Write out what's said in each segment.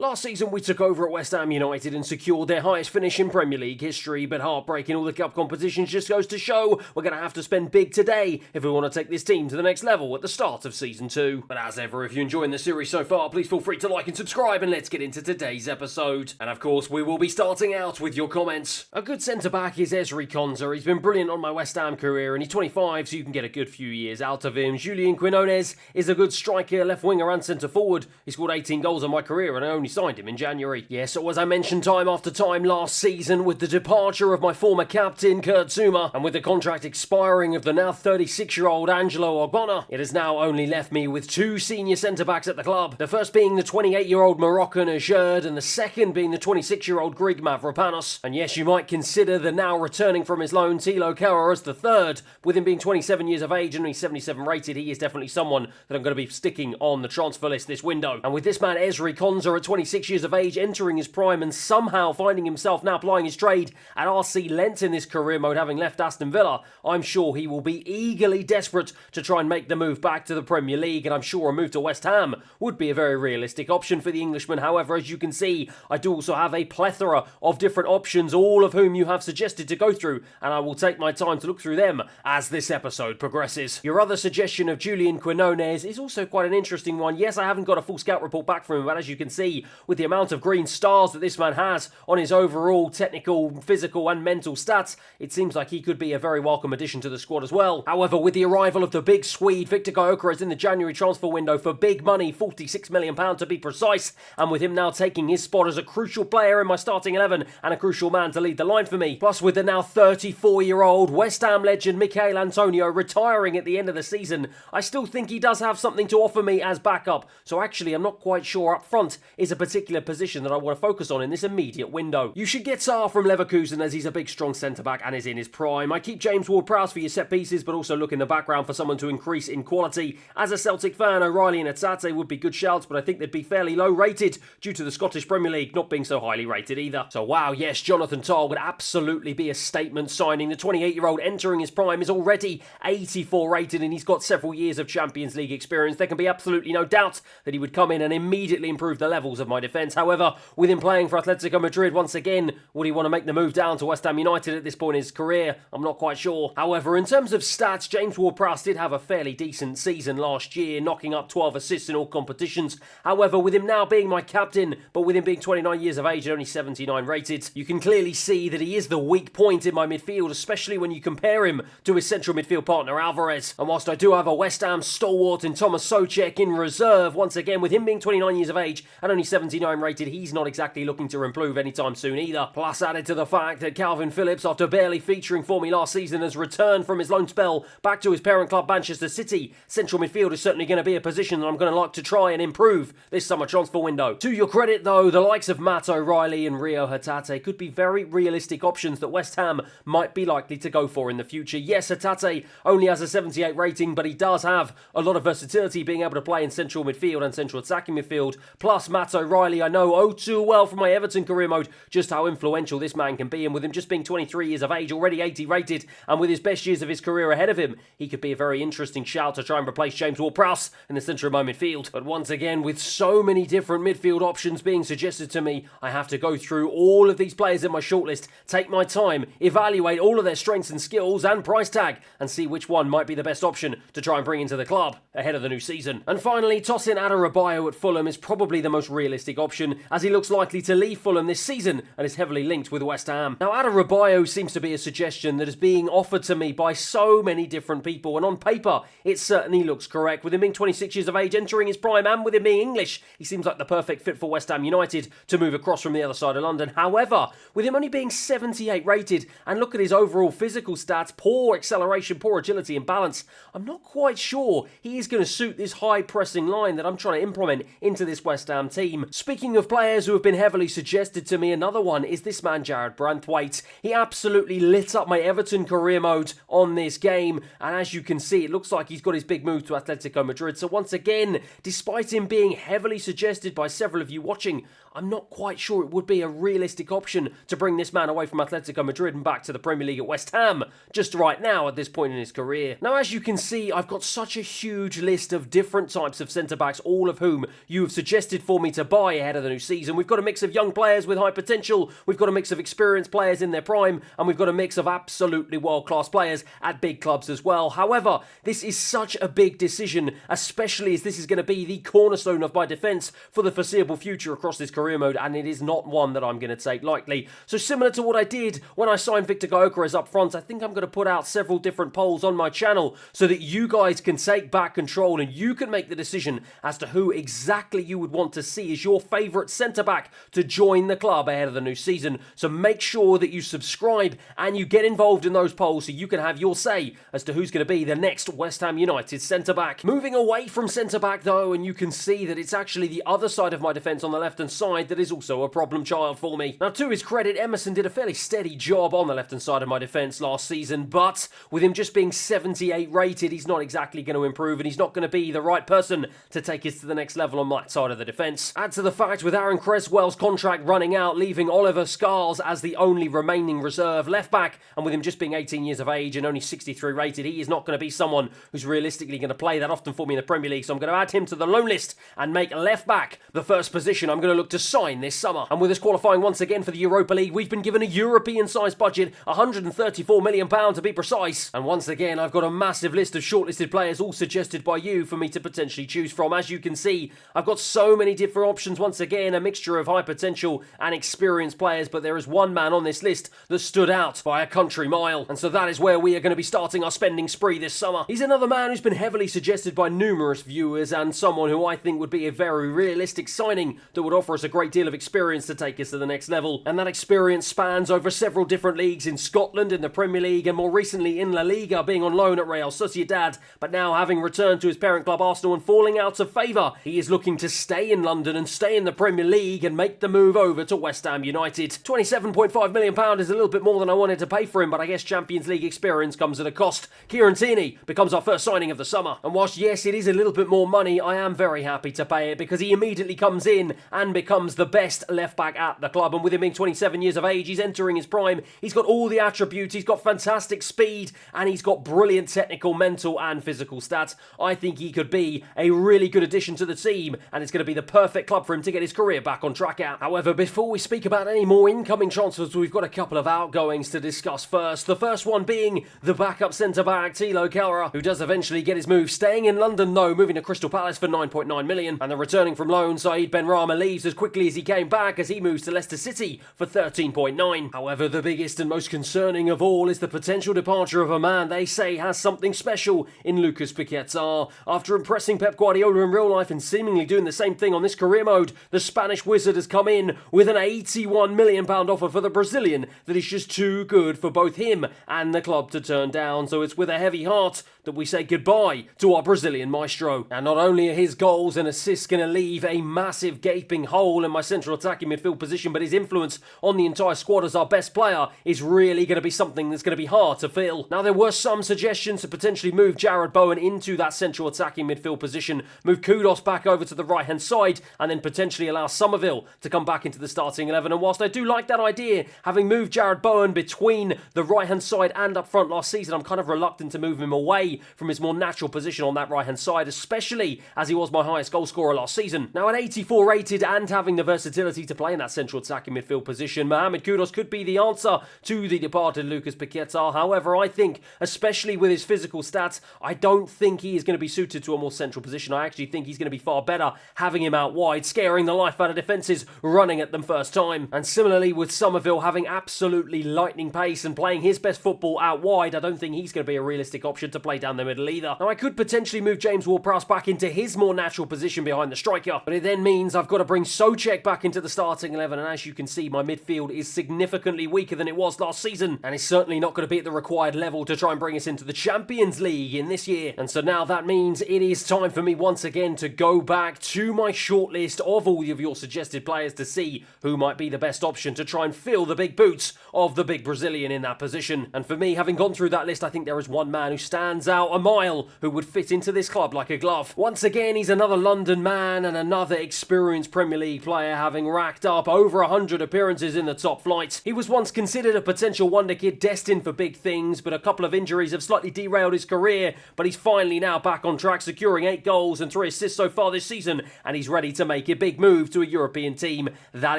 Last season we took over at West Ham United and secured their highest finish in Premier League history, but heartbreaking all the cup competitions just goes to show we're going to have to spend big today if we want to take this team to the next level at the start of Season 2. But as ever, if you're enjoying the series so far, please feel free to like and subscribe, and let's get into today's episode. And of course, we will be starting out with your comments. A good centre-back is Ezri Konsa. He's been brilliant on my West Ham career, and he's 25, so you can get a good few years out of him. Julian Quinones is a good striker, left winger and centre-forward. He scored 18 goals in my career, and I only signed him in January. Yes, so as I mentioned time after time last season, with the departure of my former captain Kurt Zouma and with the contract expiring of the now 36-year-old Angelo Ogbonna, it has now only left me with two senior centre-backs at the club. The first being the 28-year-old Moroccan Ajerd, and the second being the 26-year-old Greek Mavropanos. And yes, you might consider the now returning from his loan Thilo Kehrer as the third. With him being 27 years of age and only 77 rated, he is definitely someone that I'm going to be sticking on the transfer list this window. And with this man Ezri Konsa at 26 years of age, entering his prime and somehow finding himself now plying his trade at RC Lens in this career mode, having left Aston Villa, I'm sure he will be eagerly desperate to try and make the move back to the Premier League, and I'm sure a move to West Ham would be a very realistic option for the Englishman. However, as you can see, I do also have a plethora of different options, all of whom you have suggested to go through, and I will take my time to look through them as this episode progresses. Your other suggestion of Julian Quinones is also quite an interesting one. Yes, I haven't got a full scout report back from him, but as you can see, with the amount of green stars that this man has on his overall technical, physical and mental stats, it seems like he could be a very welcome addition to the squad as well. However, with the arrival of the big Swede Victor Gyökeres in the January transfer window for big money, £46 million to be precise, and with him now taking his spot as a crucial player in my starting 11 and a crucial man to lead the line for me, plus with the now 34-year-old West Ham legend Michail Antonio retiring at the end of the season, I still think he does have something to offer me as backup. So actually, I'm not quite sure up front is a particular position that I want to focus on in this immediate window. You should get Sarr from Leverkusen, as he's a big strong centre-back and is in his prime. I keep James Ward-Prowse for your set pieces, but also look in the background for someone to increase in quality. As a Celtic fan, O'Reilly and Hatate would be good shouts, but I think they'd be fairly low rated due to the Scottish Premier League not being so highly rated either. So wow, yes, Jonathan Tah would absolutely be a statement signing. The 28-year-old entering his prime is already 84 rated, and he's got several years of Champions League experience. There can be absolutely no doubt that he would come in and immediately improve the levels of my defence. However, with him playing for Atletico Madrid once again, would he want to make the move down to West Ham United at this point in his career? I'm not quite sure. However, in terms of stats, James Ward-Prowse did have a fairly decent season last year, knocking up 12 assists in all competitions. However, with him now being my captain, but with him being 29 years of age and only 79 rated, you can clearly see that he is the weak point in my midfield, especially when you compare him to his central midfield partner Alvarez. And whilst I do have a West Ham stalwart in Thomas Soucek in reserve, once again, with him being 29 years of age and only 79 rated, he's not exactly looking to improve anytime soon either. Plus, added to the fact that Calvin Phillips, after barely featuring for me last season, has returned from his loan spell back to his parent club Manchester City. Central midfield is certainly going to be a position that I'm going to like to try and improve this summer transfer window. To your credit though, the likes of Matt O'Reilly and Rio Hatate could be very realistic options that West Ham might be likely to go for in the future. Yes, Hatate only has a 78 rating, but he does have a lot of versatility, being able to play in central midfield and central attacking midfield. Plus, Matt O'Reilly, I know oh too well from my Everton career mode just how influential this man can be, and with him just being 23 years of age, already 80 rated, and with his best years of his career ahead of him, he could be a very interesting shout to try and replace James Ward-Prowse in the centre of my midfield. But once again, with so many different midfield options being suggested to me, I have to go through all of these players in my shortlist, take my time, evaluate all of their strengths and skills and price tag, and see which one might be the best option to try and bring into the club ahead of the new season. And finally, tossing Adarabioyo at Fulham is probably the most realistic option, as he looks likely to leave Fulham this season and is heavily linked with West Ham. Now, Adarabioyo seems to be a suggestion that is being offered to me by so many different people, and on paper, it certainly looks correct. With him being 26 years of age, entering his prime, and with him being English, he seems like the perfect fit for West Ham United to move across from the other side of London. However, with him only being 78 rated, and look at his overall physical stats, poor acceleration, poor agility and balance, I'm not quite sure he is going to suit this high pressing line that I'm trying to implement into this West Ham team. Speaking of players who have been heavily suggested to me, another one is this man Jared Branthwaite. He absolutely lit up my Everton career mode on this game, and as you can see, it looks like he's got his big move to Atletico Madrid. So once again, despite him being heavily suggested by several of you watching, I'm not quite sure it would be a realistic option to bring this man away from Atletico Madrid and back to the Premier League at West Ham just right now at this point in his career. Now, as you can see, I've got such a huge list of different types of centre-backs, all of whom you have suggested for me to buy ahead of the new season. We've got a mix of young players with high potential, we've got a mix of experienced players in their prime, and we've got a mix of absolutely world-class players at big clubs as well. However, this is such a big decision, especially as this is going to be the cornerstone of my defence for the foreseeable future across this career mode, and it is not one that I'm going to take lightly. So similar to what I did when I signed Victor Gyökeres up front, I think I'm going to put out several different polls on my channel so that you guys can take back control and you can make the decision as to who exactly you would want to see as your favourite centre-back to join the club ahead of the new season. So make sure that you subscribe and you get involved in those polls so you can have your say as to who's going to be the next West Ham United centre-back. Moving away from centre-back though, and you can see that it's actually the other side of my defence on the left-hand side that is also a problem child for me. Now, to his credit, Emerson did a fairly steady job on the left-hand side of my defence last season, but with him just being 78 rated, he's not exactly going to improve, and he's not going to be the right person to take us to the next level on that side of the defence. Add to the fact with Aaron Cresswell's contract running out, leaving Oliver Scarles as the only remaining reserve left-back, and with him just being 18 years of age and only 63 rated, he is not going to be someone who's realistically going to play that often for me in the Premier League, so I'm going to add him to the loan list and make left-back the first position I'm going to look to sign this summer. And with us qualifying once again for the Europa League, we've been given a European-sized budget, £134 million to be precise. And once again, I've got a massive list of shortlisted players, all suggested by you for me to potentially choose from. As you can see, I've got so many different options. Once again, a mixture of high potential and experienced players, but there is one man on this list that stood out by a country mile. And so that is where we are going to be starting our spending spree this summer. He's another man who's been heavily suggested by numerous viewers and someone who I think would be a very realistic signing that would offer us a great deal of experience to take us to the next level. And that experience spans over several different leagues in Scotland, in the Premier League, and more recently in La Liga, being on loan at Real Sociedad, but now having returned to his parent club Arsenal and falling out of favour, he is looking to stay in London and stay in the Premier League and make the move over to West Ham United. £27.5 million is a little bit more than I wanted to pay for him, but I guess Champions League experience comes at a cost. Kieran Tierney becomes our first signing of the summer, and whilst yes, it is a little bit more money, I am very happy to pay it because he immediately comes in and becomes the best left back at the club, and with him being 27 years of age, he's entering his prime. He's got all the attributes, he's got fantastic speed, and he's got brilliant technical, mental and physical stats. I think he could be a really good addition to the team, and it's going to be the perfect club for him to get his career back on track at. However, before we speak about any more incoming transfers, we've got a couple of outgoings to discuss first. The first one being the backup centre-back, Thilo Kehrer, who does eventually get his move, staying in London though, moving to Crystal Palace for £9.9 million, and the returning from loan Saeed Benrahma leaves as quickly as he came back as he moves to Leicester City for £13.9. However, the biggest and most concerning of all is the potential departure of a man they say has something special in Lucas Paquetá. After impressing Pep Guardiola in real life and seemingly doing the same thing on this career mode, the Spanish wizard has come in with an £81 million offer for the Brazilian that is just too good for both him and the club to turn down. So it's with a heavy heart that we say goodbye to our Brazilian maestro. And not only are his goals and assists going to leave a massive gaping hole in my central attacking midfield position, but his influence on the entire squad as our best player is really going to be something that's going to be hard to fill. Now, there were some suggestions to potentially move Jared Bowen into that central attacking midfield position, move Kudos back over to the right hand side, and then potentially allow Somerville to come back into the starting 11. And whilst I do like that idea, having moved Jared Bowen between the right hand side and up front last season, I'm kind of reluctant to move him away from his more natural position on that right hand side, especially as he was my highest goal scorer last season. Now, at 84 rated and having the versatility to play in that central attacking midfield position, Mohamed Kudos could be the answer to the departed Lucas Paquetá. However, I think, especially with his physical stats, I don't think he is going to be suited to a more central position. I actually think he's going to be far better having him out wide, scaring the life out of defences running at them first time. And similarly with Somerville having absolutely lightning pace and playing his best football out wide, I don't think he's going to be a realistic option to play down the middle either. Now, I could potentially move James Ward-Prowse back into his more natural position behind the striker, but it then means I've got to bring Souček back into the starting 11, and as you can see, my midfield is significantly weaker than it was last season, and it's certainly not going to be at the required level to try and bring us into the Champions League in this year. And so now that means it is time for me once again to go back to my shortlist of all of your suggested players to see who might be the best option to try and fill the big boots of the big Brazilian in that position. And for me, having gone through that list, I think there is one man who stands out a mile who would fit into this club like a glove. Once again, he's another London man and another experienced Premier League player, having racked up over 100 appearances in the top flight. He was once considered a potential wonder kid destined for big things, but a couple of injuries have slightly derailed his career, but he's finally now back on track, securing 8 goals and 3 assists so far this season, and he's ready to make make a big move to a European team. That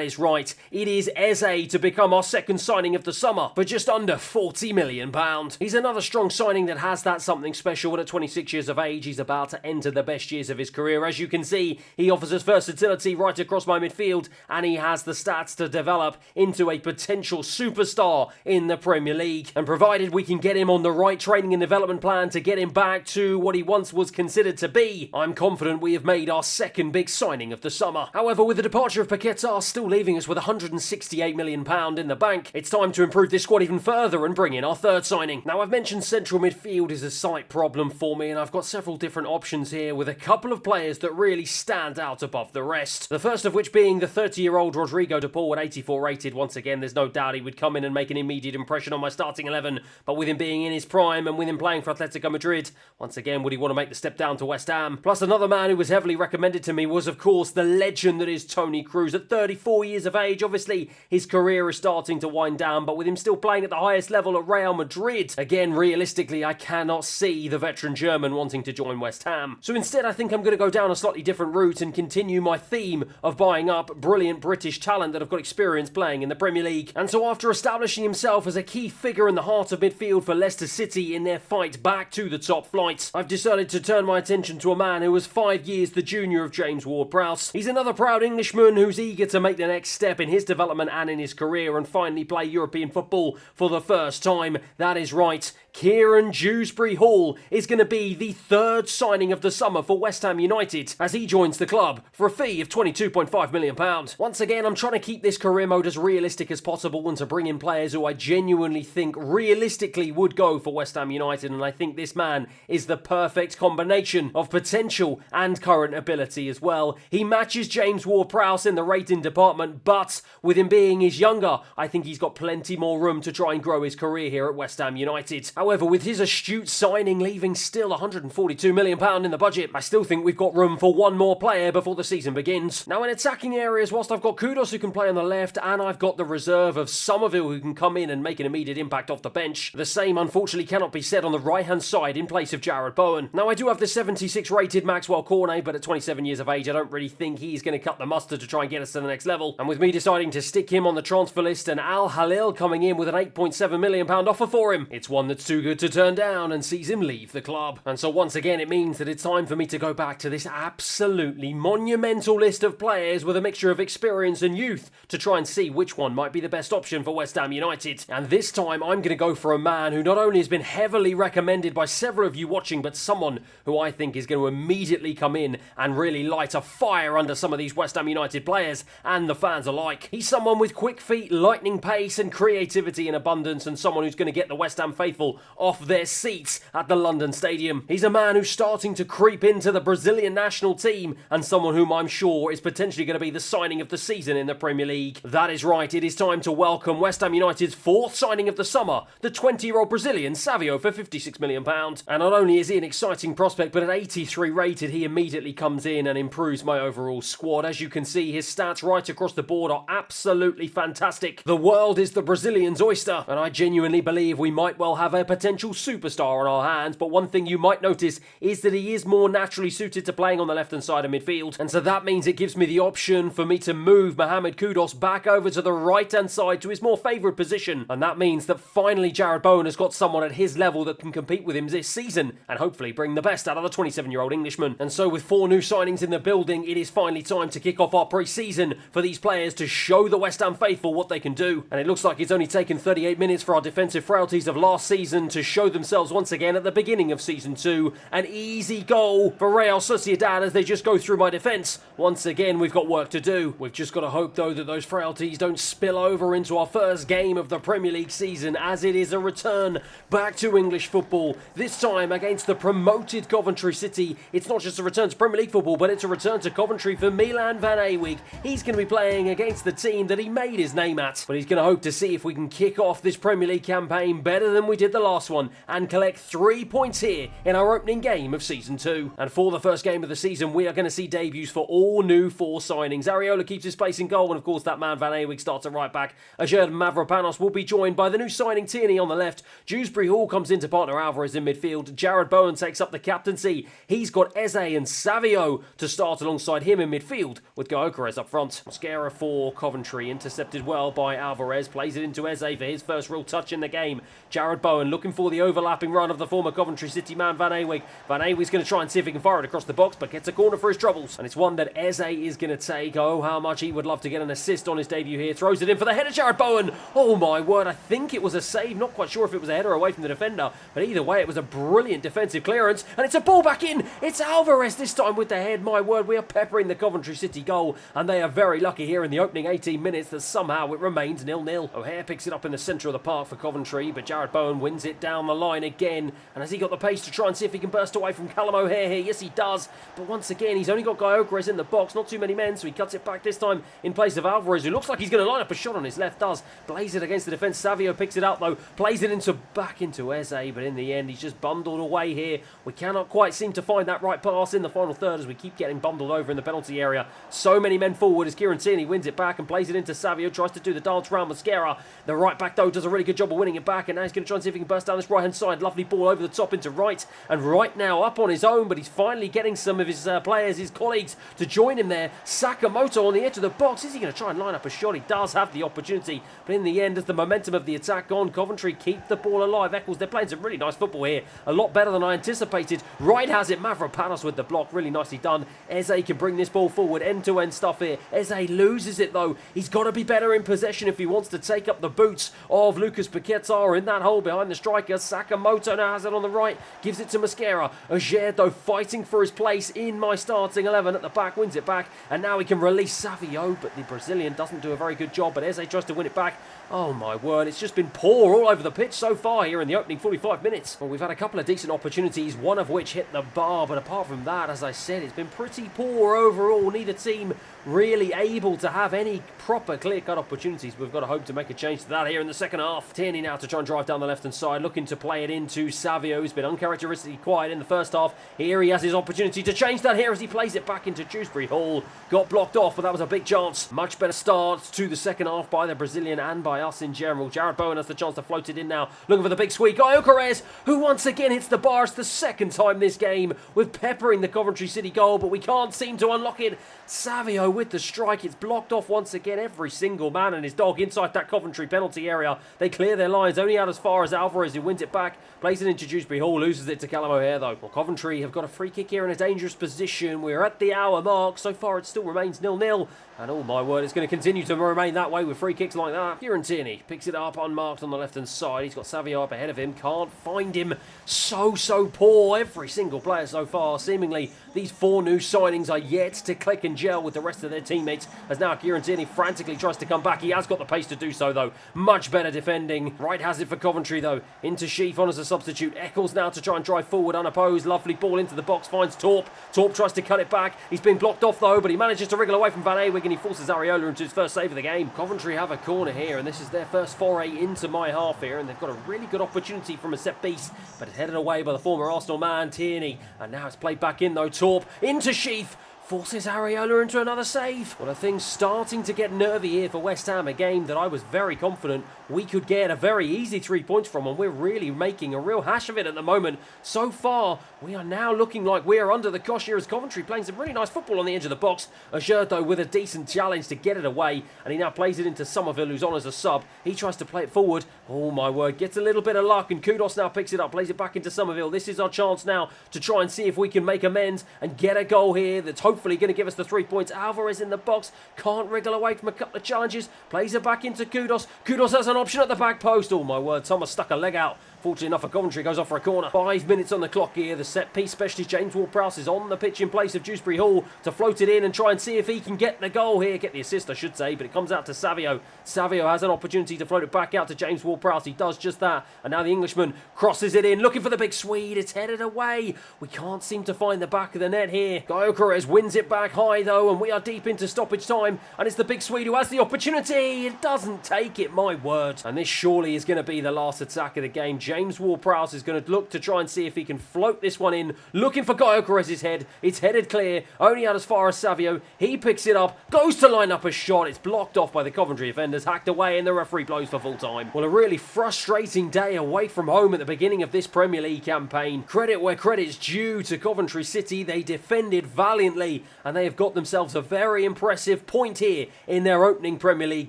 is right, it is Eze to become our second signing of the summer for just under £40 million. He's another strong signing that has that something special, and at 26 years of age, he's about to enter the best years of his career. As you can see, he offers us versatility right across my midfield, and he has the stats to develop into a potential superstar in the Premier League. And provided we can get him on the right training and development plan to get him back to what he once was considered to be, I'm confident we have made our second big signing of the summer. However, with the departure of Paquetá still leaving us with £168 million in the bank, it's time to improve this squad even further and bring in our third signing. Now, I've mentioned central midfield is a slight problem for me, and I've got several different options here with a couple of players that really stand out above the rest. The first of which being the 30-year-old Rodrigo de Paul at 84 rated. Once again, there's no doubt he would come in and make an immediate impression on my starting 11, but with him being in his prime and with him playing for Atletico Madrid, once again, would he want to make the step down to West Ham? Plus, another man who was heavily recommended to me was, of course, the legend that is Toni Kroos. At 34 years of age, obviously, his career is starting to wind down, but with him still playing at the highest level at Real Madrid, again, realistically, I cannot see the veteran German wanting to join West Ham. So instead, I think I'm going to go down a slightly different route and continue my theme of buying up brilliant British talent that have got experience playing in the Premier League. And so after establishing himself as a key figure in the heart of midfield for Leicester City in their fight back to the top flight, I've decided to turn my attention to a man who was 5 years the junior of James Ward-Prowse. He's another proud Englishman who's eager to make the next step in his development and in his career and finally play European football for the first time. That is right, Kieran Dewsbury-Hall is going to be the third signing of the summer for West Ham United as he joins the club for a fee of £22.5 million. Once again, I'm trying to keep this career mode as realistic as possible and to bring in players who I genuinely think realistically would go for West Ham United, and I think this man is the perfect combination of potential and current ability as well. He matches James Ward-Prowse in the rating department, but with him being his younger, I think he's got plenty more room to try and grow his career here at West Ham United. However, with his astute signing leaving still £142 million in the budget, I still think we've got room for one more player before the season begins. Now, in attacking areas, whilst I've got Kudus who can play on the left, and I've got the reserve of Somerville who can come in and make an immediate impact off the bench, the same unfortunately cannot be said on the right-hand side in place of Jarrod Bowen. Now, I do have the 76 rated Maxwell Cornet, but at 27 years of age, I don't really think he's going to cut the mustard to try and get us to the next level. And with me deciding to stick him on the transfer list and Al Halil coming in with an £8.7 million offer for him, it's one that's too good to turn down and sees him leave the club. And so once again, it means that it's time for me to go back to this absolutely monumental list of players with a mixture of experience and youth to try and see which one might be the best option for West Ham United. And this time, I'm going to go for a man who not only has been heavily recommended by several of you watching, but someone who I think is going to immediately come in and really light a fire under some of these West Ham United players and the fans alike. He's someone with quick feet, lightning pace and creativity in abundance, and someone who's going to get the West Ham faithful off their seats at the London Stadium. He's a man who's starting to creep into the Brazilian national team and someone whom I'm sure is potentially going to be the signing of the season in the Premier League. That is right, it is time to welcome West Ham United's fourth signing of the summer, the 20-year-old Brazilian Savio for £56 million. And not only is he an exciting prospect, but at 83 rated, he immediately comes in and improves my overall squad. As you can see, his stats right across the board are absolutely fantastic. The world is the Brazilian's oyster, and I genuinely believe we might well have a potential superstar on our hands, but one thing you might notice is that he is more naturally suited to playing on the left-hand side of midfield, and so that means it gives me the option for me to move Mohamed Kudus back over to the right-hand side to his more favoured position, and that means that finally Jarrod Bowen has got someone at his level that can compete with him this season, and hopefully bring the best out of the 27-year-old Englishman. And so with 4 new signings in the building, it is finally time to kick off our pre-season for these players to show the West Ham faithful what they can do, and it looks like it's only taken 38 minutes for our defensive frailties of last season to show themselves once again at the beginning of Season 2. An easy goal for Real Sociedad as they just go through my defence. Once again, we've got work to do. We've just got to hope, though, that those frailties don't spill over into our first game of the Premier League season, as it is a return back to English football, this time against the promoted Coventry City. It's not just a return to Premier League football, but it's a return to Coventry for Milan van Ewijk. He's going to be playing against the team that he made his name at, but he's going to hope to see if we can kick off this Premier League campaign better than we did the last last one and collect 3 points here in our opening game of Season 2. And for the first game of the season, we are going to see debuts for all new 4 signings. Areola keeps his place in goal, and of course that man Van Ewig starts at right back. Ajerd Mavropanos will be joined by the new signing Tierney on the left. Dewsbury Hall comes in to partner Alvarez in midfield. Jared Bowen takes up the captaincy. He's got Eze and Savio to start alongside him in midfield, with Gyökeres up front. Mosquera for Coventry, intercepted well by Alvarez, plays it into Eze for his first real touch in the game. Jared Bowen looking for the overlapping run of the former Coventry City man Van Ewig. Van Ewig's going to try and see if he can fire it across the box, but gets a corner for his troubles. And it's one that Eze is going to take. Oh, how much he would love to get an assist on his debut here. Throws it in for the header, Jared Bowen. Oh my word, I think it was a save. Not quite sure if it was a header away from the defender, but either way, it was a brilliant defensive clearance. And it's a ball back in. It's Alvarez this time with the head. My word, we are peppering the Coventry City goal, and they are very lucky here in the opening 18 minutes that somehow it remains 0-0. O'Hare picks it up in the centre of the park for Coventry, but Jared Bowen wins it down the line again. And has he got the pace to try and see if he can burst away from Callum O'Hare here? Yes, he does. But once again, he's only got Gyökeres in the box. Not too many men, so he cuts it back this time in place of Alvarez, who looks like he's going to line up a shot on his left. Does. Blaze it against the defence. Savio picks it up, though. Plays it back into Eze, but in the end, he's just bundled away here. We cannot quite seem to find that right pass in the final third as we keep getting bundled over in the penalty area. So many men forward as Kieran Tierney wins it back and plays it into Savio. Tries to do the dance round Mosquera. The right back, though, does a really good job of winning it back, and now he's going to try and see if he can burst down this right-hand side. Lovely ball over the top into right, and right now up on his own, but he's finally getting some of his players, his colleagues, to join him there. Sakamoto on the edge of the box. Is he going to try and line up a shot? He does have the opportunity, but in the end, as the momentum of the attack gone, Coventry keep the ball alive. Eccles, they're playing some really nice football here. A lot better than I anticipated. Right has it, Mavropanos with the block. Really nicely done. Eze can bring this ball forward. End-to-end stuff here. Eze loses it, though. He's got to be better in possession if he wants to take up the boots of Lucas Paquetá in that hole behind the striker. Sakamoto now has it on the right. Gives it to Mosquera. Ajerd, though, fighting for his place in my starting 11 at the back. Wins it back. And now he can release Savio, but the Brazilian doesn't do a very good job. But Eze tries to win it back. Oh my word, it's just been poor all over the pitch so far here in the opening 45 minutes. Well, we've had a couple of decent opportunities, one of which hit the bar, but apart from that, as I said, it's been pretty poor overall. Neither team really able to have any proper clear-cut opportunities. We've got to hope to make a change to that here in the second half. Tierney now to try and drive down the left-hand side, looking to play it into Savio, who's been uncharacteristically quiet in the first half. Here he has his opportunity to change that here as he plays it back into Dewsbury Hall. Got blocked off, but that was a big chance. Much better start to the second half by the Brazilian and by us in general. Jared Bowen has the chance to float it in now, looking for the big sweep. Gyökeres, who once again hits the bar. It's the second time this game with peppering the Coventry City goal, but we can't seem to unlock it. Savio with the strike. It's blocked off once again. Every single man and his dog inside that Coventry penalty area. They clear their lines, only out as far as Alvarez, who wins it back, plays it into Dewsbury Hall, loses it to Callum O'Hare, though. Well, Coventry have got a free kick here in a dangerous position. We're at the hour mark. So far, it still remains 0-0. And oh my word, it's going to continue to remain that way with free kicks like that. Kieran Tierney picks it up unmarked on the left-hand side. He's got Savio up ahead of him. Can't find him. So poor. Every single player so far. Seemingly, these 4 new signings are yet to click and gel with the rest of their teammates. As now Kieran Tierney frantically tries to come back. He has got the pace to do so, though. Much better defending. Right has it for Coventry, though. Into Sheaf on as a substitute. Eccles now to try and drive forward unopposed. Lovely ball into the box. Finds Torp. Torp tries to cut it back. He's been blocked off, though, but he manages to wriggle away from Van Ewig, and he forces Areola into his first save of the game. Coventry have a corner here, and this is their first foray into my half here, and they've got a really good opportunity from a set piece, but it's headed away by the former Arsenal man, Tierney. And now it's played back in, though. Torp into Sheaf. Forces Areola into another save. Well, the thing's starting to get nervy here for West Ham, a game that I was very confident we could get a very easy 3 points from, and we're really making a real hash of it at the moment. So far, we are now looking like we are under the cosh here as Coventry playing some really nice football on the edge of the box. Ajerd, though, with a decent challenge to get it away, and he now plays it into Somerville, who's on as a sub. He tries to play it forward. Oh my word, gets a little bit of luck, and Kudos now picks it up, plays it back into Somerville. This is our chance now to try and see if we can make amends and get a goal here that's hopefully going to give us the 3 points. Alvarez in the box, can't wriggle away from a couple of challenges, plays it back into Kudos. Kudos has an option at the back post. Oh my word, Thomas stuck a leg out. Fortunately enough for Coventry, goes off for a corner. 5 minutes on the clock here. The set piece specialist James Ward-Prowse is on the pitch in place of Dewsbury Hall to float it in and try and see if he can get the goal here. Get the assist, I should say, but it comes out to Savio. Savio has an opportunity to float it back out to James Ward-Prowse. He does just that. And now the Englishman crosses it in, looking for the big Swede. It's headed away. We can't seem to find the back of the net here. Gyökeres wins it back high, though, and we are deep into stoppage time. And it's the big Swede who has the opportunity. It doesn't take it, my word. And this surely is going to be the last attack of the game. James Ward-Prowse is going to look to try and see if he can float this one in, looking for Gyökeres's head. It's headed clear, only out as far as Savio. He picks it up, goes to line up a shot. It's blocked off by the Coventry defenders, hacked away, and the referee blows for full time. Well, a really frustrating day away from home at the beginning of this Premier League campaign. Credit where credit's due to Coventry City. They defended valiantly, and they have got themselves a very impressive point here in their opening Premier League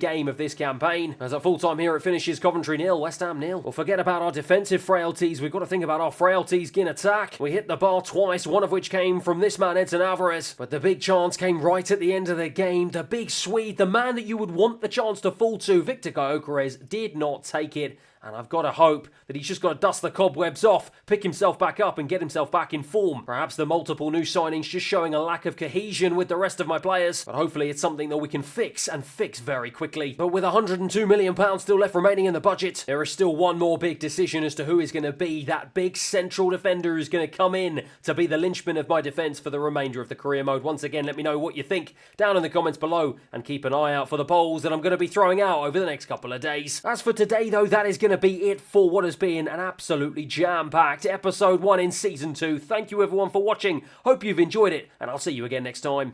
game of this campaign. As at full time here, it finishes Coventry 0, West Ham 0. Well, forget about our defensive frailties. We've got to think about our frailties in attack. We hit the bar twice, one of which came from this man, Edson Alvarez. But the big chance came right at the end of the game. The big Swede, the man that you would want the chance to fall to, Victor Gyökeres, did not take it. And I've got to hope that he's just got to dust the cobwebs off, pick himself back up and get himself back in form. Perhaps the multiple new signings just showing a lack of cohesion with the rest of my players, but hopefully it's something that we can fix, and fix very quickly. But with £102 million still left remaining in the budget, there is still one more big decision as to who is going to be that big central defender who's going to come in to be the linchpin of my defence for the remainder of the career mode. Once again, let me know what you think down in the comments below, and keep an eye out for the polls that I'm going to be throwing out over the next couple of days. As for today though, that is going to be it for what has been an absolutely jam-packed episode 1 in season 2. Thank you everyone for watching. Hope you've enjoyed it, and I'll see you again next time.